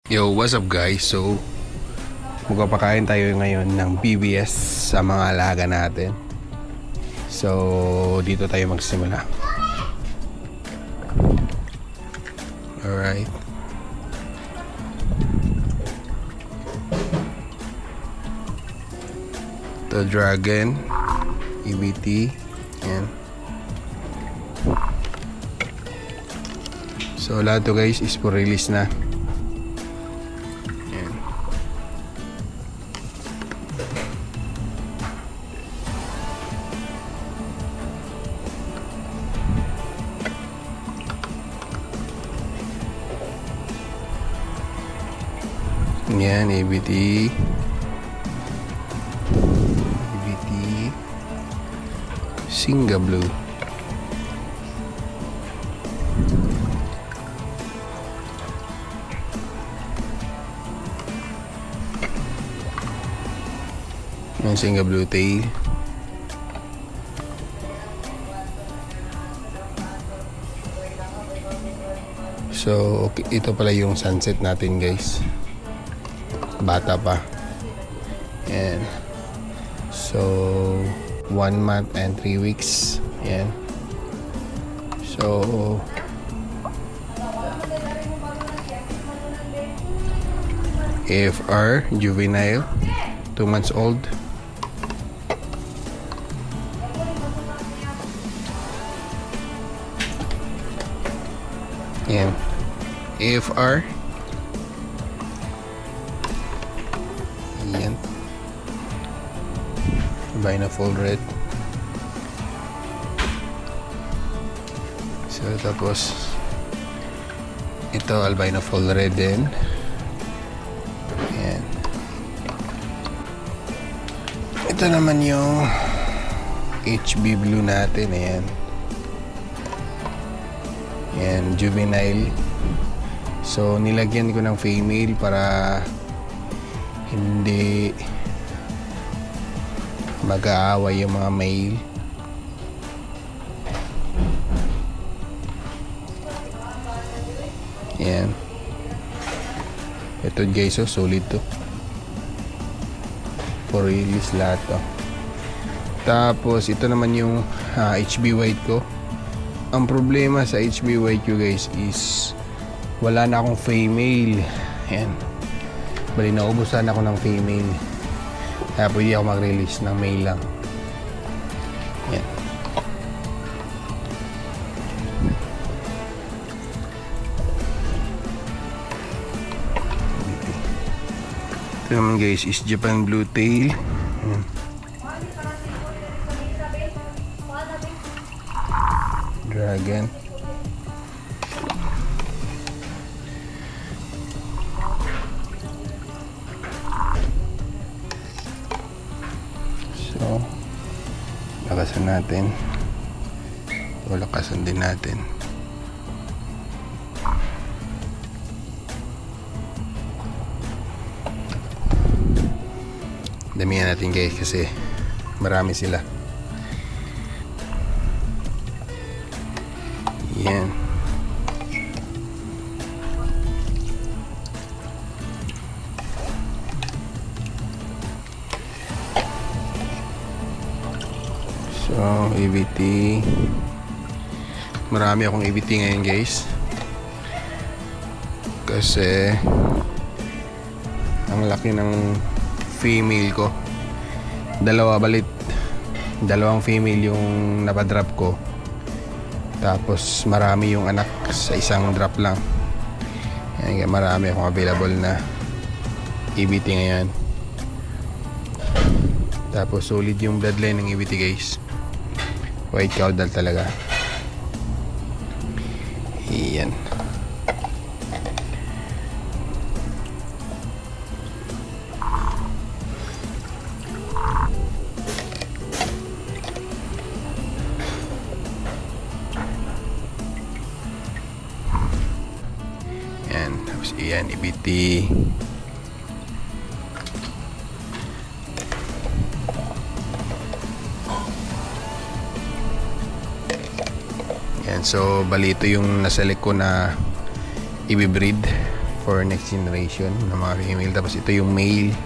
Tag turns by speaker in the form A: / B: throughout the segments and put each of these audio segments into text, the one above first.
A: Yo, what's up guys? So, magpapakain tayo ngayon ng BBS sa mga alaga natin. So, dito tayo magsimula. Alright. The Dragon, EBT, yan. So, lahat to guys is for release na. Yan, ABT. ABT. Singa Blue. Yan, Singa Blue Tail. So, okay, ito pala yung sunset natin guys. Bata pa. Yan. So 1 month and 3 weeks. Yan. So AFR juvenile, 2 months old. Yan. AFR. Yan. Albino full red. So tapos ito albino full red din. Yan. Ito naman yung HB blue natin. Ayan. Yan, juvenile. So nilagyan ko ng female para hindi mag-aaway yung mga male. Yan. Ito guys, oh, solid to. For release lahat to. Tapos ito naman yung HB white ko. Ang problema sa HB white ko guys is wala na akong female. Yan. Bali, naubusan ako ng female. Kaya pwede ako mag-release ng male lang. Yan. Ito naman guys is Japan Blue Tail. Yan. Dragon. So, lakasan natin. O, lakasan din natin. Damihan natin guys kasi marami sila. Yan. So, EBT. Marami akong EBT ngayon guys. Kasi ang laki ng female ko. Dalawang female yung napadrop ko. Tapos marami yung anak sa isang drop lang. Yan, kaya marami akong available na EBT ngayon. Tapos solid yung bloodline ng EBT guys. White caudal talaga. Iyan. Yan. Tapos iyan, EBT. Yan, so bali ito yung naselect ko na i-breed for next generation ng mga female. Tapos ito yung male.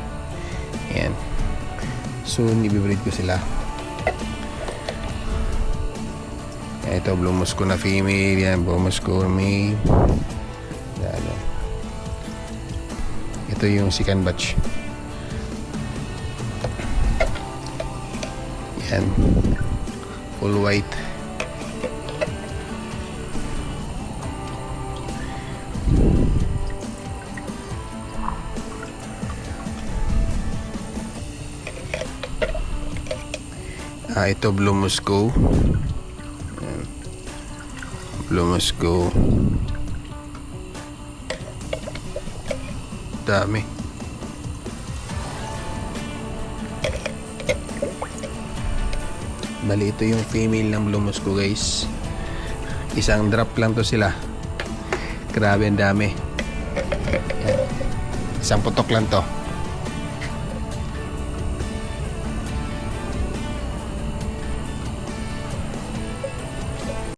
A: Ayan. Soon, ibibreed ko sila. Ito, Blue Moscow na female. Yan, Blue Moscow male. Yan. Ito yung second batch. Yan. Full white. Ito Blue Moscow. Ayan. Blue Moscow. Dami. Bali, ito yung female ng Blue Moscow, guys. Isang drop lang to sila. Grabe, ang dami. Ayan. Isang putok lang to.